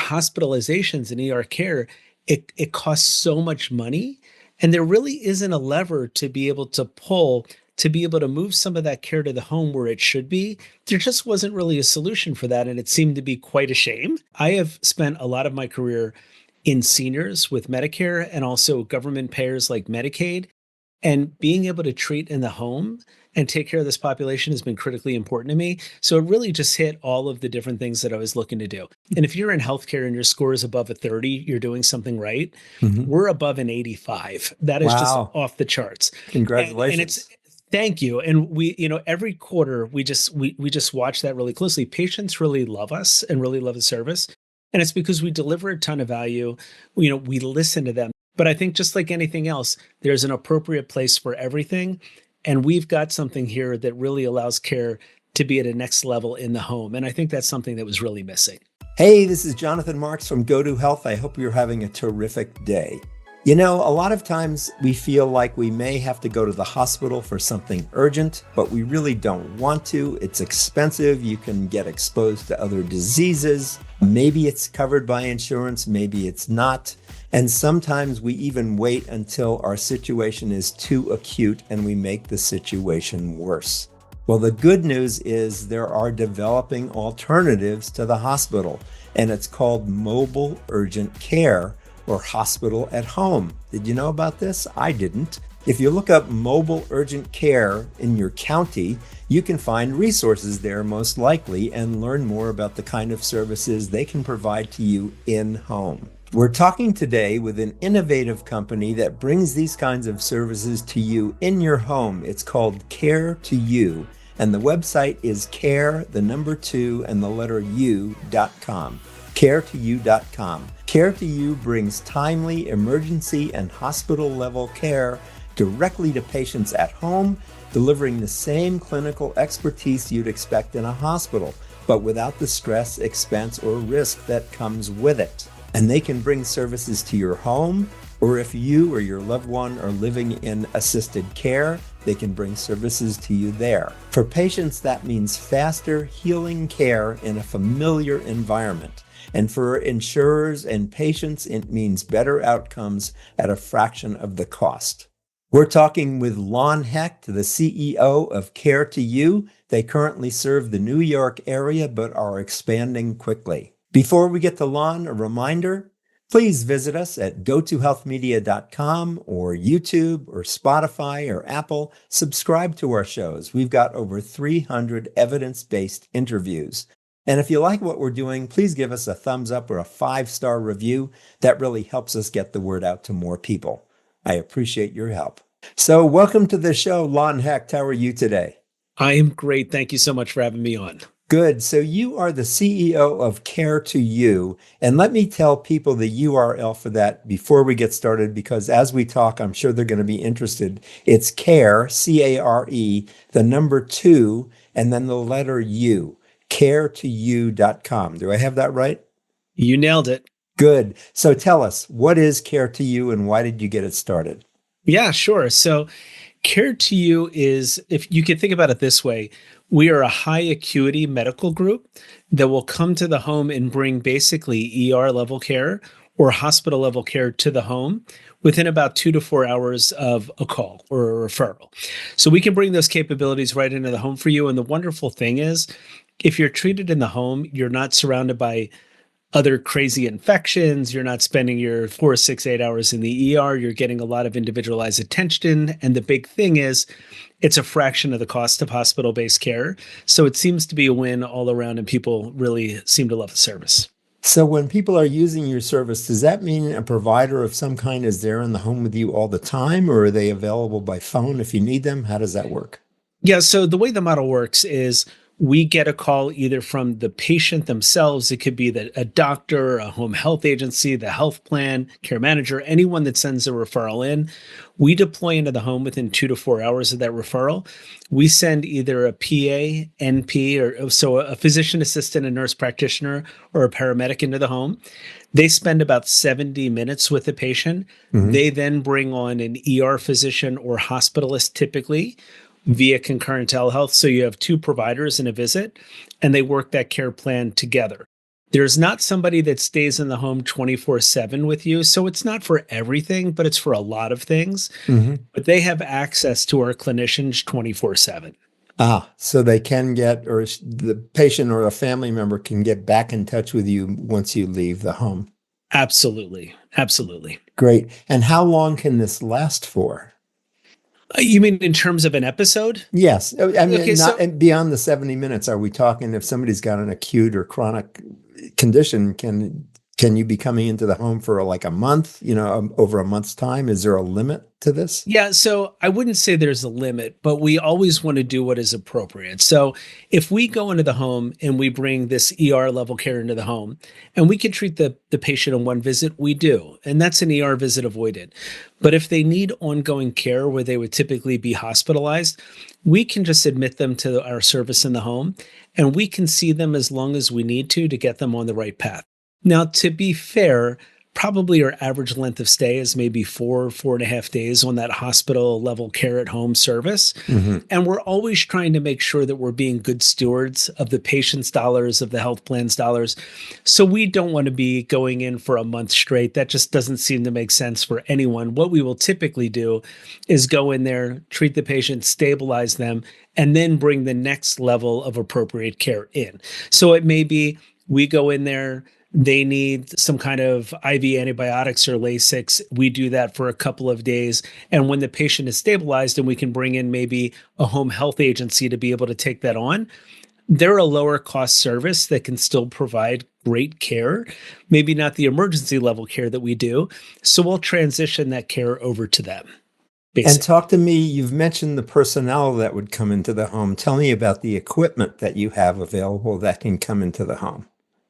hospitalizations and ER care, it costs so much money. And there really isn't a lever to be able to pull to be able to move some of that care to the home where it should be. There just wasn't really a solution for that. And it seemed to be quite a shame. I have spent a lot of my career in seniors with Medicare and also government payers like Medicaid. And being able to treat in the home and take care of this population has been critically important to me. So it really just hit all of the different things that I was looking to do. And if you're in healthcare and your score is above a 30, you're doing something right. Mhm. We're above an 85. That is just Wow. off the charts. And it's Congratulations. thank you. And we, every quarter we just watch that really closely. Patients really love us and really love the service. And it's because we deliver a ton of value. We listen to them. But I think just like anything else, there's an appropriate place for everything. And we've got something here that really allows care to be at a next level in the home. And I think that's something that was really missing. Hey, this is Jonathan Marx from GoToHealth. I hope you're having a terrific day. You know, a lot of times we feel like we may have to go to the hospital for something urgent, but we really don't want to. It's expensive. You can get exposed to other diseases. Maybe it's covered by insurance, maybe it's not. And sometimes we even wait until our situation is too acute and we make the situation worse. Well, the good news is there are developing alternatives to the hospital, and it's called mobile urgent care or hospital at home. Did you know about this? I didn't. If you look up mobile urgent care in your county, you can find resources there most likely and learn more about the kind of services they can provide to you in home. We're talking today with an innovative company that brings these kinds of services to you in your home. It's called Care2U, and the website is care, the number 2, and the letter u.com. Care2U.com. Care2U brings timely emergency and hospital level care directly to patients at home, delivering the same clinical expertise you'd expect in a hospital, but without the stress, expense, or risk that comes with it. And they can bring services to your home, or if you or your loved one are living in assisted care, they can bring services to you there. For patients, that means faster healing care in a familiar environment. And for insurers and patients, it means better outcomes at a fraction of the cost. We're talking with Lon Hecht, the CEO of Care2U. They currently serve the New York area, but are expanding quickly. Before we get to Lon, a reminder, please visit us at GoToHealthMedia.com or YouTube or Spotify or Apple. Subscribe to our shows. We've got over 300 evidence-based interviews. And if you like what we're doing, please give us a thumbs up or a 5-star review. That really helps us get the word out to more people. I appreciate your help. So welcome to the show, Lon Hecht. How are you today? I am great. Thank you so much for having me on. Good. So you are the CEO of Care2U. And let me tell people the URL for that before we get started, because as we talk, I'm sure they're going to be interested. It's care, C-A-R-E, the number 2, and then the letter U, care2u.com. Do I have that right? You nailed it. Good. So tell us, what is Care2U and why did you get it started? Yeah, sure. So Care2U is, if you can think about it this way, we are a high acuity medical group that will come to the home and bring basically ER level care or hospital level care to the home within about 2 to 4 hours of a call or a referral. So we can bring those capabilities right into the home for you. And the wonderful thing is, if you're treated in the home, you're not surrounded by other crazy infections. You're not spending your 4, 6, 8 hours in the ER. You're getting a lot of individualized attention. And the big thing is, it's a fraction of the cost of hospital-based care. So it seems to be a win all around, and people really seem to love the service. So when people are using your service, does that mean a provider of some kind is there in the home with you all the time, or are they available by phone if you need them? How does that work? Yeah, so the way the model works is we get a call either from the patient themselves. It could be a doctor, a home health agency, the health plan, care manager, anyone that sends a referral in. We deploy into the home within 2 to 4 hours of that referral. We send either a PA, NP, or so a physician assistant, a nurse practitioner, or a paramedic into the home. They spend about 70 minutes with the patient. Mm-hmm. They then bring on an ER physician or hospitalist typically, via concurrent telehealth. So you have 2 providers in a visit, and they work that care plan together. There's not somebody that stays in the home 24/7 with you. So it's not for everything, but it's for a lot of things. Hmm. But they have access to our clinicians 24/7. Ah, so they can get, or the patient or a family member can get back in touch with you once you leave the home. Absolutely. Absolutely. Great. And how long can this last for? You mean in terms of an episode? Yes. I Okay, mean, not so beyond the 70 minutes. Are we talking if somebody's got an acute or chronic condition, can you be coming into the home for like a month, over a month's time? Is there a limit to this? yeah, so I wouldn't say there's a limit, but we always want to do what is appropriate. So if we go into the home and we bring this ER level care into the home and we can treat the patient in one visit, we do. And that's an ER visit avoided. But if they need ongoing care where they would typically be hospitalized, we can just admit them to our service in the home and we can see them as long as we need to get them on the right path. Now, to be fair, probably our average length of stay is maybe 4.5 days on that hospital level care at home service. Hmm. And we're always trying to make sure that we're being good stewards of the patient's dollars, of the health plan's dollars. So we don't want to be going in for a month straight. That just doesn't seem to make sense for anyone. What we will typically do is go in there, treat the patient, stabilize them, and then bring the next level of appropriate care in. So it may be we go in there, they need some kind of IV antibiotics or Lasix. We do that for a couple of days. And when the patient is stabilized and we can bring in maybe a home health agency to be able to take that on, they're a lower cost service that can still provide great care, maybe not the emergency level care that we do. So we'll transition that care over to them, And basically. talk to me, you've mentioned the personnel that would come into the home. Tell me about the equipment that you have available that can come into the home.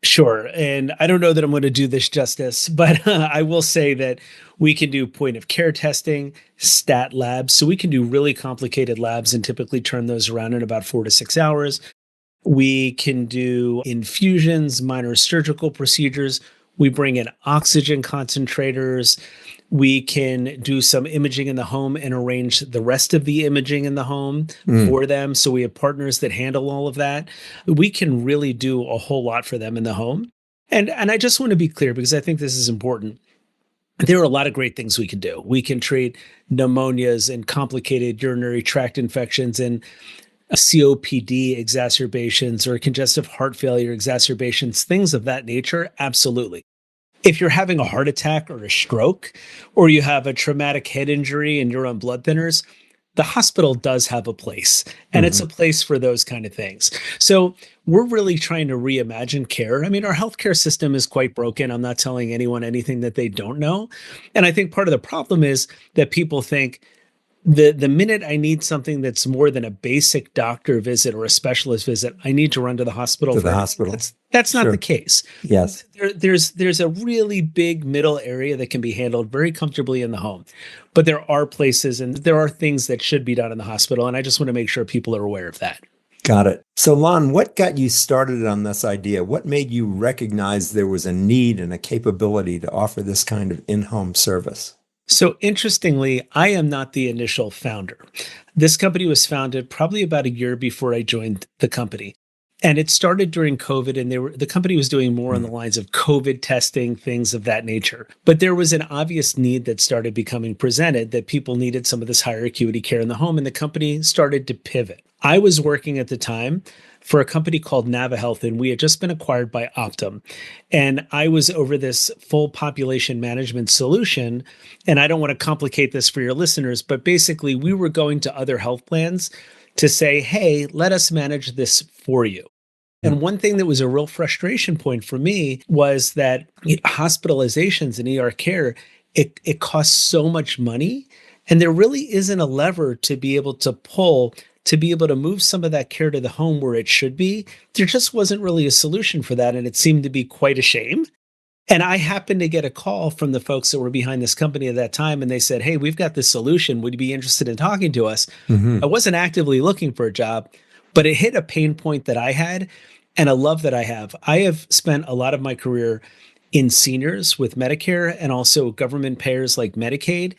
Sure. And I don't know that I'm going to do this justice, but I will say that we can do point of care testing, stat labs. So we can do really complicated labs and typically turn those around in about 4 to 6 hours. We can do infusions, minor surgical procedures. We bring in oxygen concentrators. We can do some imaging in the home and arrange the rest of the imaging in the home Mm. for them. So we have partners that handle all of that. We can really do a whole lot for them in the home. And I just want to be clear because I think this is important. There are a lot of great things we can do. We can treat pneumonias and complicated urinary tract infections and COPD exacerbations or congestive heart failure exacerbations, things of that nature. Absolutely. If you're having a heart attack or a stroke, or you have a traumatic head injury and you're on blood thinners, the hospital does have a place, and it's a Hmm. place for those kind of things. So we're really trying to reimagine care. I mean, our healthcare system is quite broken. I'm not telling anyone anything that they don't know. And I think part of the problem is that people think the minute I need something that's more than a basic doctor visit or a specialist visit, I need to run to the hospital To the for everything. hospital. That's not the Sure. case. Yes. There's a really big middle area that can be handled very comfortably in the home, but there are places and there are things that should be done in the hospital, and I just want to make sure people are aware of that. Got it. So, Lon, what got you started on this idea? What made you recognize there was a need and a capability to offer this kind of in-home service? So interestingly, I am not the initial founder. This company was founded probably about a year before I joined the company. And it started during COVID, and the company was doing more on the Mm. lines of COVID testing, things of that nature. But there was an obvious need that started becoming presented that people needed some of this higher acuity care in the home, and the company started to pivot. I was working at the time for a company called NaviHealth, and we had just been acquired by Optum. And I was over this full population management solution. And I don't want to complicate this for your listeners, but basically, we were going to other health plans to say, hey, let us manage this for you. Mm. And one thing that was a real frustration point for me was that hospitalizations and ER care, it costs so much money. And there really isn't a lever to be able to pull to be able to move some of that care to the home where it should be. There just wasn't really a solution for that. And it seemed to be quite a shame. And I happened to get a call from the folks that were behind this company at that time. And they said, hey, we've got this solution. Would you be interested in talking to us? I Hmm. wasn't actively looking for a job, but it hit a pain point that I had and a love that I have. I have spent a lot of my career in seniors with Medicare and also government payers like Medicaid.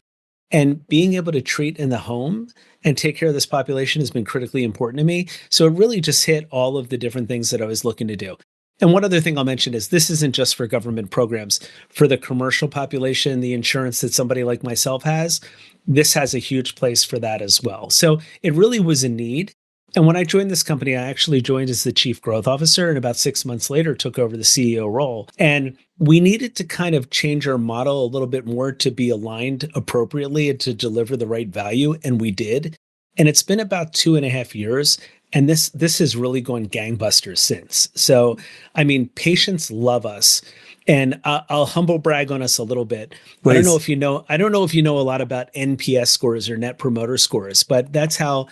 And being able to treat in the home and take care of this population has been critically important to me. So it really just hit all of the different things that I was looking to do. And one other thing I'll mention is this isn't just for government programs. For the commercial population, the insurance that somebody like myself has, this has a huge place for that as well. So it really was a need. And when I joined this company, I actually joined as the chief growth officer, and about 6 months later took over the CEO role. And we needed to kind of change our model a little bit more to be aligned appropriately and to deliver the right value. And we did. And it's been about 2.5 years. And this has really gone gangbusters since. So, I mean, patients love us, and I'll humble brag on us a little bit. I don't know Please. if you know. I don't know if you know a lot about NPS scores or Net Promoter Scores, but that's how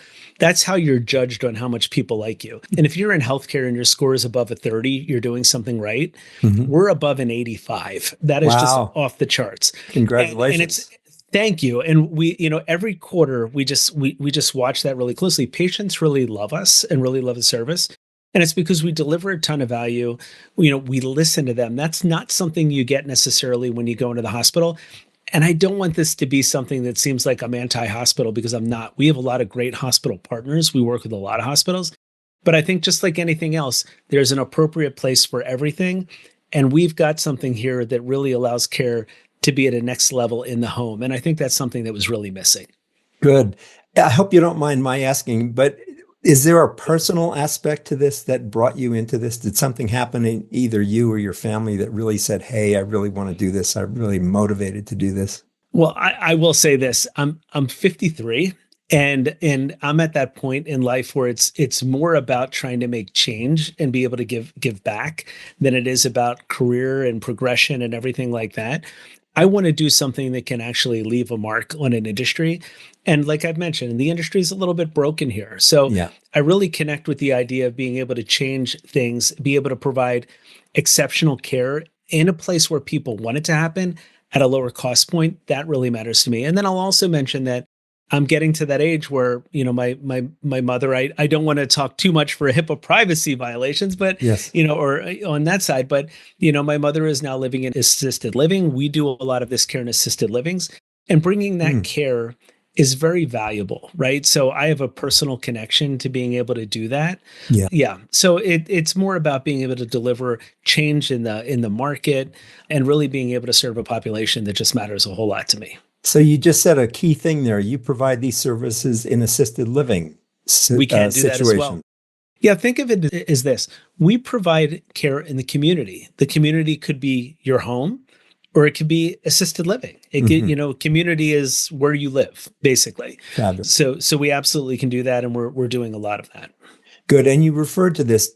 you're judged on how much people like you. And if you're in healthcare and your score is above a 30, you're doing something right. Mhm. We're above an 85. That is just Wow. off the charts, and it's. Congratulations. Thank you. And every quarter we just watch that really closely. Patients really love us and really love the service. And it's because we deliver a ton of value. We listen to them. That's not something you get necessarily when you go into the hospital. And I don't want this to be something that seems like I'm anti-hospital, because I'm not. We have a lot of great hospital partners. We work with a lot of hospitals. But I think just like anything else, there's an appropriate place for everything. And we've got something here that really allows care to be at a next level in the home. And I think that's something that was really missing. Good. I hope you don't mind my asking, but is there a personal aspect to this that brought you into this? Did something happen in either you or your family that really said, hey, I really want to do this? I'm really motivated to do this? Well, I will say this. I'm 53, and I'm at that point in life where it's more about trying to make change and be able to give back than it is about career and progression and everything like that. I want to do something that can actually leave a mark on an industry. And like I've mentioned, the industry is a little bit broken here. So Yeah. I really connect with the idea of being able to change things, be able to provide exceptional care in a place where people want it to happen at a lower cost point. That really matters to me. And then I'll also mention that I'm getting to that age where, my mother, I don't want to talk too much for HIPAA privacy violations, but, Yes. or on that side, but, my mother is now living in assisted living. We do a lot of this care in assisted livings, and bringing that Mm. care is very valuable, right? So I have a personal connection to being able to do that. Yeah. Yeah. So it's more about being able to deliver change in the market, and really being able to serve a population that just matters a whole lot to me. So you just said a key thing there. You provide these services in assisted living We can do that as well. situation. Yeah, think of it as this. We provide care in the community. The community could be your home, or it could be assisted living. Mhm. Community is where you live, basically. Fabulous. So we absolutely can do that, and we're doing a lot of that. Good. And you referred to this.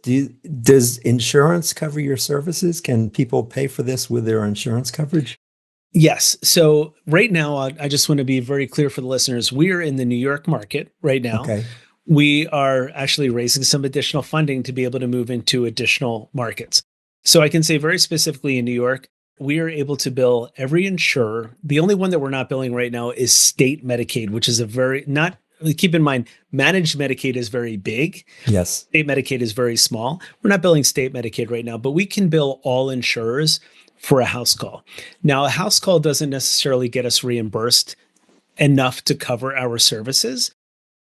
Does insurance cover your services? Can people pay for this with their insurance coverage? Yes. So right now, I just want to be very clear for the listeners. We are in the New York market right now. Okay. We are actually raising some additional funding to be able to move into additional markets. So I can say very specifically in New York, we are able to bill every insurer. The only one that we're not billing right now is state Medicaid, which is a very not keep in mind, managed Medicaid is very big. Yes. State Medicaid is very small. We're not billing state Medicaid right now, but we can bill all insurers for a house call. Now, a house call doesn't necessarily get us reimbursed enough to cover our services,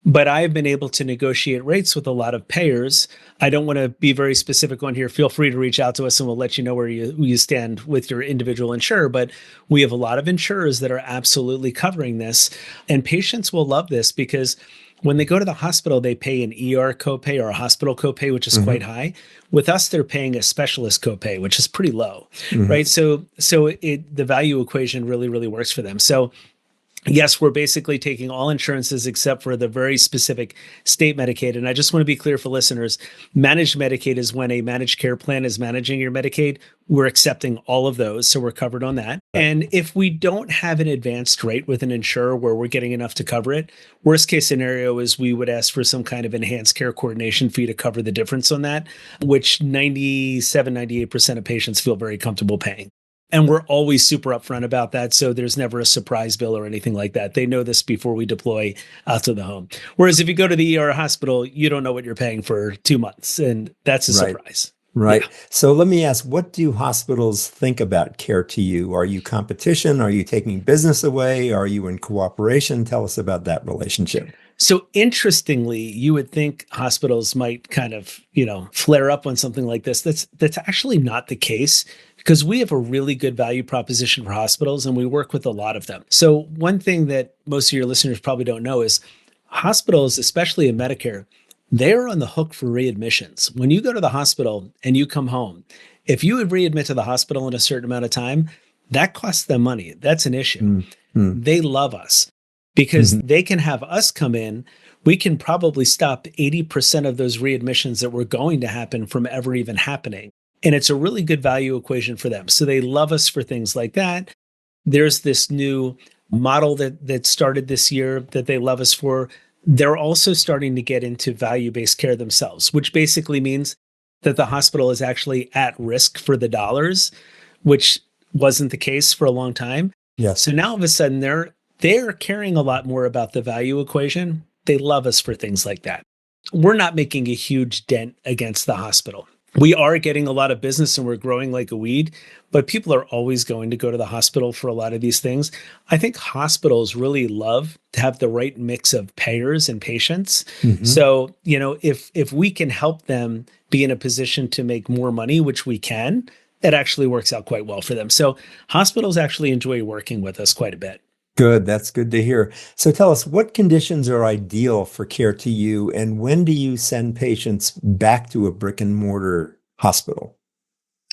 but I've been able to negotiate rates with a lot of payers. I don't want to be very specific on here. Feel free to reach out to us and we'll let you know where you stand with your individual insurer. But we have a lot of insurers that are absolutely covering this. And patients will love this because when they go to the hospital, they pay an ER copay or a hospital copay, which is quite high. With us, they're paying a specialist copay, which is pretty low, right? So the value equation really, really works for them. So yes, we're basically taking all insurances except for the very specific state Medicaid. And I just want to be clear for listeners, managed Medicaid is when a managed care plan is managing your Medicaid. We're accepting all of those, so we're covered on that. And if we don't have an advanced rate with an insurer where we're getting enough to cover it, worst case scenario is we would ask for some kind of enhanced care coordination fee to cover the difference on that, which 98% of patients feel very comfortable paying. And we're always super upfront about that. So there's never a surprise bill or anything like that. They know this before we deploy out to the home. Whereas if you go to the ER hospital, you don't know what you're paying for 2 months. And that's a surprise. Right. Yeah. So let me ask, what do hospitals think about Care2U? Are you competition? Are you taking business away? Are you in cooperation? Tell us about that relationship. So interestingly, you would think hospitals might kind of, flare up on something like this. That's actually not the case because we have a really good value proposition for hospitals and we work with a lot of them. So one thing that most of your listeners probably don't know is hospitals, especially in Medicare, they're on the hook for readmissions. When you go to the hospital and you come home, if you would readmit to the hospital in a certain amount of time, that costs them money. That's an issue. Mm-hmm. They love us because they can have us come in. We can probably stop 80% of those readmissions that were going to happen from ever even happening. And it's a really good value equation for them. So they love us for things like that. There's this new model that started this year that they love us for. They're also starting to get into value-based care themselves, which basically means that the hospital is actually at risk for the dollars, which wasn't the case for a long time. Yes. So now all of a sudden they're caring a lot more about the value equation. They love us for things like that. We're not making a huge dent against the hospital. We are getting a lot of business and we're growing like a weed, but people are always going to go to the hospital for a lot of these things. I think hospitals really love to have the right mix of payers and patients. So, if we can help them be in a position to make more money, which we can, it actually works out quite well for them. So hospitals actually enjoy working with us quite a bit. Good. That's good to hear. So tell us, what conditions are ideal for Care2U, and when do you send patients back to a brick and mortar hospital?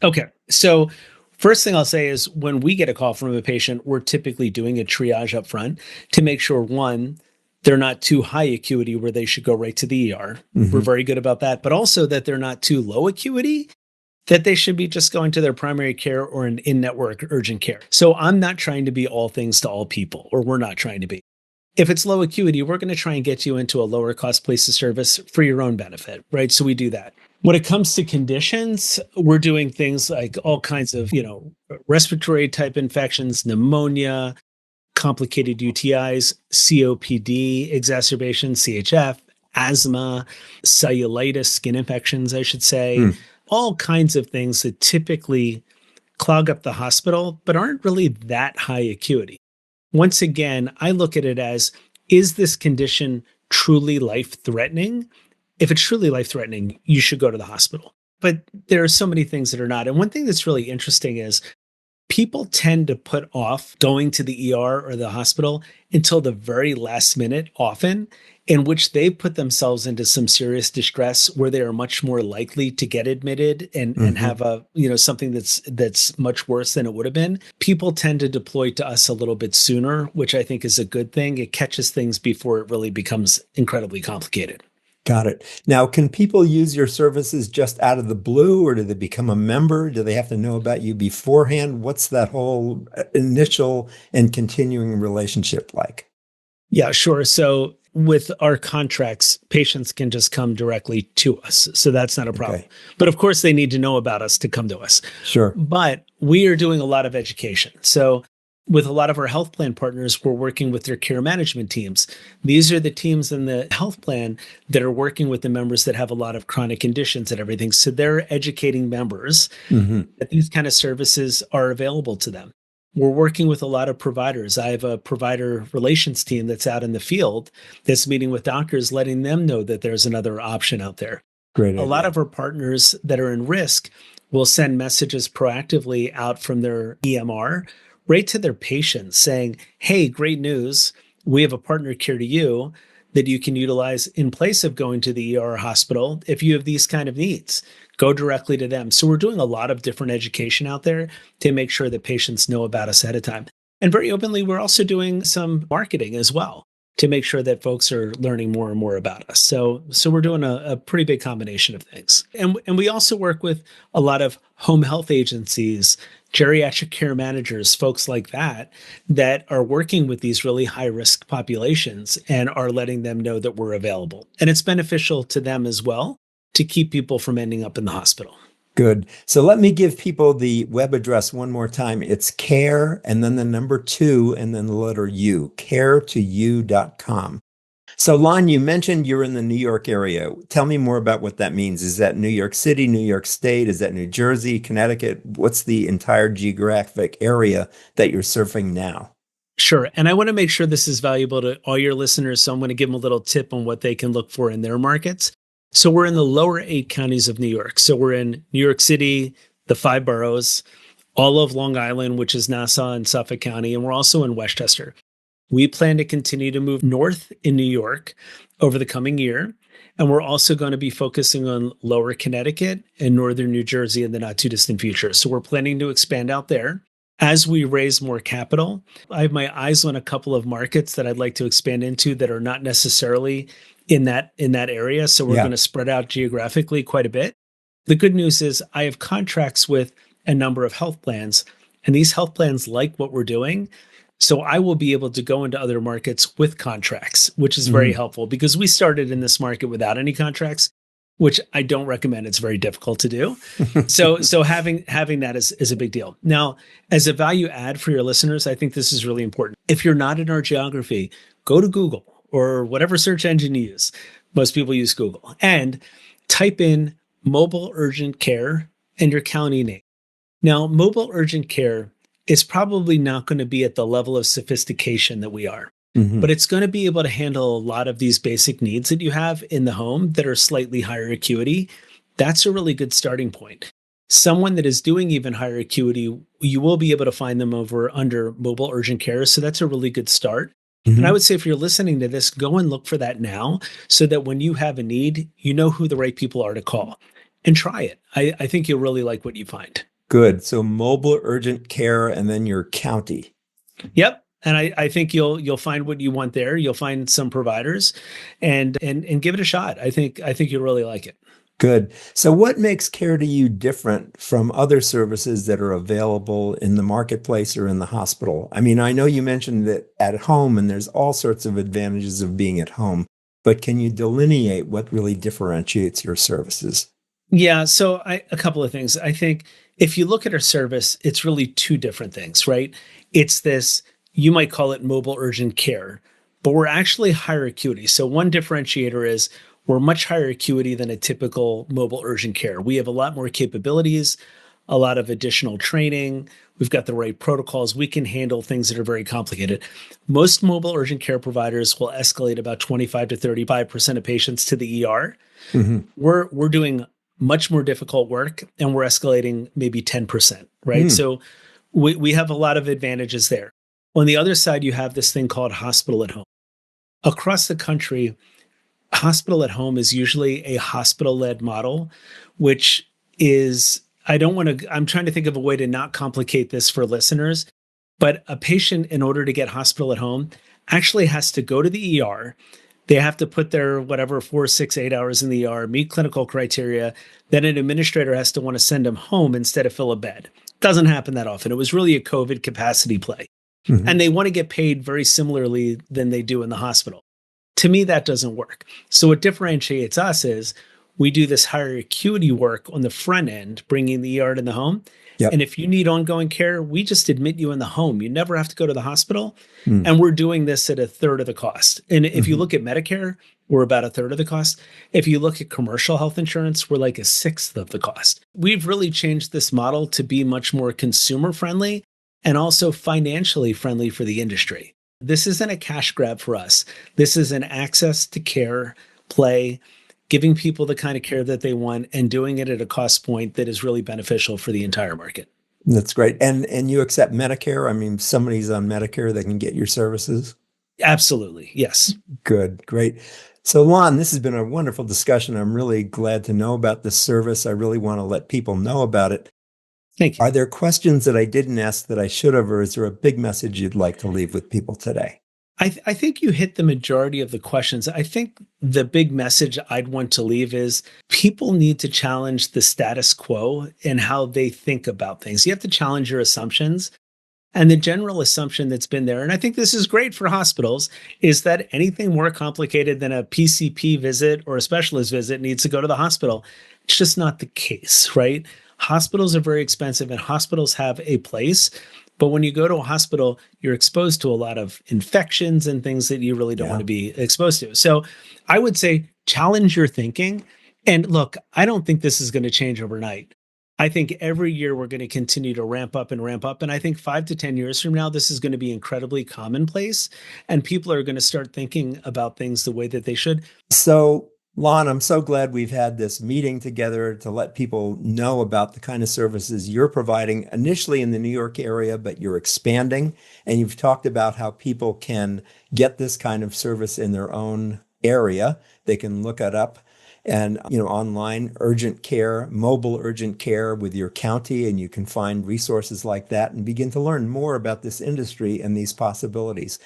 Okay. So first thing I'll say is when we get a call from a patient, we're typically doing a triage up front to make sure, one, they're not too high acuity where they should go right to the ER. We're very good about that, but also that they're not too low acuity that they should be just going to their primary care or an in-network urgent care. So I'm not trying to be all things to all people, or we're not trying to be. If it's low acuity, we're going to try and get you into a lower cost place of service for your own benefit, right? So we do that. When it comes to conditions, we're doing things like all kinds of, respiratory type infections, pneumonia, complicated UTIs, COPD exacerbation, CHF, asthma, cellulitis, skin infections, I should say, all kinds of things that typically clog up the hospital, but aren't really that high acuity. Once again, I look at it as, is this condition truly life-threatening? If it's truly life-threatening, you should go to the hospital. But there are so many things that are not. And one thing that's really interesting is people tend to put off going to the ER or the hospital until the very last minute, often, in which they put themselves into some serious distress where they are much more likely to get admitted and have something that's much worse than it would have been. People tend to deploy to us a little bit sooner, which I think is a good thing. It catches things before it really becomes incredibly complicated. Got it. Now, can people use your services just out of the blue, or do they become a member? Do they have to know about you beforehand? What's that whole initial and continuing relationship like? Yeah, sure. So with our contracts, patients can just come directly to us. So that's not a problem. Okay. But of course, they need to know about us to come to us. Sure. But we are doing a lot of education. So with a lot of our health plan partners, we're working with their care management teams. These are the teams in the health plan that are working with the members that have a lot of chronic conditions and everything. So they're educating members that these kind of services are available to them. We're working with a lot of providers. I have a provider relations team that's out in the field that's meeting with doctors, letting them know that there's another option out there. Great A idea. lot of our partners that are in risk will send messages proactively out from their EMR right to their patients saying, hey, great news. We have a partner, Care2U, that you can utilize in place of going to the ER or hospital if you have these kind of needs. Go directly to them. So we're doing a lot of different education out there to make sure that patients know about us ahead of time. And very openly, we're also doing some marketing as well to make sure that folks are learning more and more about us. So we're doing a pretty big combination of things. And we also work with a lot of home health agencies, geriatric care managers, folks like that are working with these really high risk populations and are letting them know that we're available. And it's beneficial to them as well to keep people from ending up in the hospital. Good. So let me give people the web address one more time. It's care and then the number 2 and then the letter U, care2u.com. So Lon, you mentioned you're in the New York area. Tell me more about what that means. Is that New York City, New York State? Is that New Jersey, Connecticut? What's the entire geographic area that you're surfing now? Sure. And I want to make sure this is valuable to all your listeners. So I'm going to give them a little tip on what they can look for in their markets. So we're in the lower 8 counties of New York. So we're in New York City, the 5 boroughs, all of Long Island, which is Nassau and Suffolk County, and we're also in Westchester. We plan to continue to move north in New York over the coming year. And we're also going to be focusing on lower Connecticut and northern New Jersey in the not too distant future. So we're planning to expand out there. As we raise more capital, I have my eyes on a couple of markets that I'd like to expand into that are not necessarily in that area. So we're Yeah. going to spread out geographically quite a bit. The good news is I have contracts with a number of health plans, and these health plans like what we're doing. So I will be able to go into other markets with contracts, which is very Mhm. helpful because we started in this market without any contracts, which I don't recommend. It's very difficult to do. So having that is a big deal. Now, as a value add for your listeners, I think this is really important. If you're not in our geography, go to Google or whatever search engine you use. Most people use Google and type in mobile urgent care and your county name. Now, mobile urgent care is probably not going to be at the level of sophistication that we are, Mhm. but it's going to be able to handle a lot of these basic needs that you have in the home that are slightly higher acuity. That's a really good starting point. Someone that is doing even higher acuity, you will be able to find them over under mobile urgent care. So that's a really good start. And I Mhm. would say if you're listening to this, go and look for that now so that when you have a need, you know who the right people are to call and try it. I think you'll really like what you find. Good. So mobile urgent care and then your county. Yep. And I think you'll find what you want there. You'll find some providers and give it a shot. I think you'll really like it. Good. So what makes Care2U different from other services that are available in the marketplace or in the hospital? I mean, I know you mentioned that at home, and there's all sorts of advantages of being at home, but can you delineate what really differentiates your services? Yeah, so a couple of things. I think if you look at our service, it's really two different things, right? It's this, you might call it mobile urgent care, but we're actually higher acuity. So one differentiator is we're much higher acuity than a typical mobile urgent care. We have a lot more capabilities, a lot of additional training. We've got the right protocols. We can handle things that are very complicated. Most mobile urgent care providers will escalate about 25 to 35% of patients to the ER. Hmm. We're doing much more difficult work and we're escalating maybe 10%, right? Mm. So we have a lot of advantages there. On the other side, you have this thing called hospital at home. Across the country, hospital at home is usually a hospital led model, which is, I don't want to, I'm trying to think of a way to not complicate this for listeners, but a patient, in order to get hospital at home, actually has to go to the ER. They have to put their whatever 4, 6, 8 hours in the ER, meet clinical criteria. Then an administrator has to want to send them home instead of fill a bed. Doesn't happen that often. It was really a COVID capacity play. Hmm. And they want to get paid very similarly than they do in the hospital. To me, that doesn't work. So what differentiates us is we do this higher acuity work on the front end, bringing the ER to the home. And Yep. if you need ongoing care, we just admit you in the home. You never have to go to the hospital. Mm. And we're doing this at a third of the cost. And if you Hmm. look at Medicare, we're about a third of the cost. If you look at commercial health insurance, we're like a sixth of the cost. We've really changed this model to be much more consumer friendly and also financially friendly for the industry. This isn't a cash grab for us. This is an access to care, play, giving people the kind of care that they want and doing it at a cost point that is really beneficial for the entire market. That's great. And you accept Medicare? I mean, somebody's on Medicare that can get your services? Absolutely. Yes. Good, great. So, Lon, this has been a wonderful discussion. I'm really glad to know about this service. I really want to let people know about it. Thank you. Are there questions that I didn't ask that I should have, or is there a big message you'd like to leave with people today? I think you hit the majority of the questions. I think the big message I'd want to leave is people need to challenge the status quo and how they think about things. You have to challenge your assumptions. And the general assumption that's been there, and I think this is great for hospitals, is that anything more complicated than a PCP visit or a specialist visit needs to go to the hospital. It's just not the case, right? Hospitals are very expensive and hospitals have a place. But when you go to a hospital, you're exposed to a lot of infections and things that you really don't want Yeah. to be exposed to. So I would say challenge your thinking. And look, I don't think this is going to change overnight. I think every year we're going to continue to ramp up and ramp up. And I think 5 to 10 years from now, this is going to be incredibly commonplace. And people are going to start thinking about things the way that they should. So, Lon, I'm so glad we've had this meeting together to let people know about the kind of services you're providing initially in the New York area, but you're expanding. And you've talked about how people can get this kind of service in their own area. They can look it up and, online urgent care, mobile urgent care with your county, and you can find resources like that and begin to learn more about this industry and these possibilities.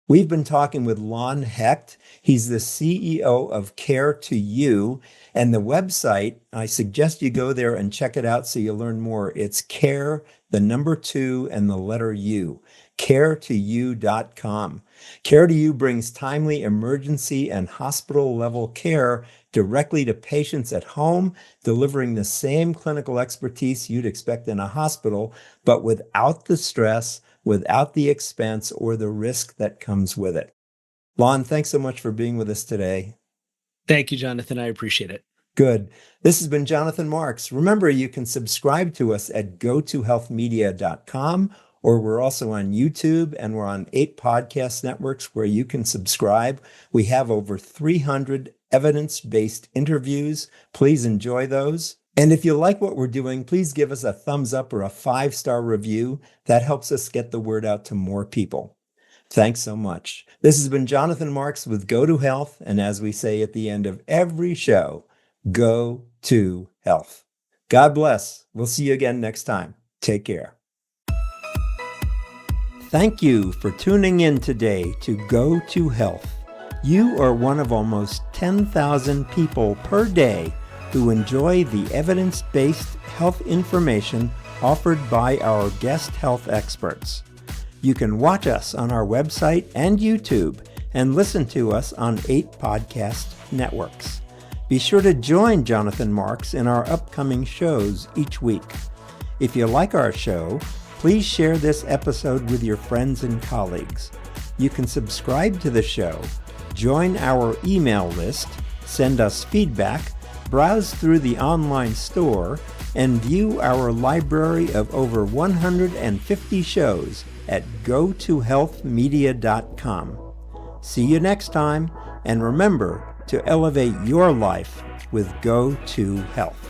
We've been talking with Lon Hecht. He's the CEO of Care2U, and the website, I suggest you go there and check it out so you learn more. It's care, the number 2, and the letter U, care2u.com. Care2U brings timely emergency and hospital level care directly to patients at home, delivering the same clinical expertise you'd expect in a hospital, but without the stress, without the expense or the risk that comes with it. Lon, thanks so much for being with us today. Thank you, Jonathan. I appreciate it. Good. This has been Jonathan Marx. Remember, you can subscribe to us at GoToHealthMedia.com, or we're also on YouTube, and we're on 8 podcast networks where you can subscribe. We have over 300 evidence-based interviews. Please enjoy those. And if you like what we're doing, please give us a thumbs up or a 5-star review. That helps us get the word out to more people. Thanks so much. This has been Jonathan Marx with Go to Health. And as we say at the end of every show, go to health. God bless. We'll see you again next time. Take care. Thank you for tuning in today to Go to Health. You are one of almost 10,000 people per day who enjoy the evidence-based health information offered by our guest health experts. You can watch us on our website and YouTube and listen to us on 8 podcast networks. Be sure to join Jonathan Marx in our upcoming shows each week. If you like our show, please share this episode with your friends and colleagues. You can subscribe to the show, join our email list, send us feedback, browse through the online store, and view our library of over 150 shows at GoToHealthMedia.com. See you next time, and remember to elevate your life with Go to Health.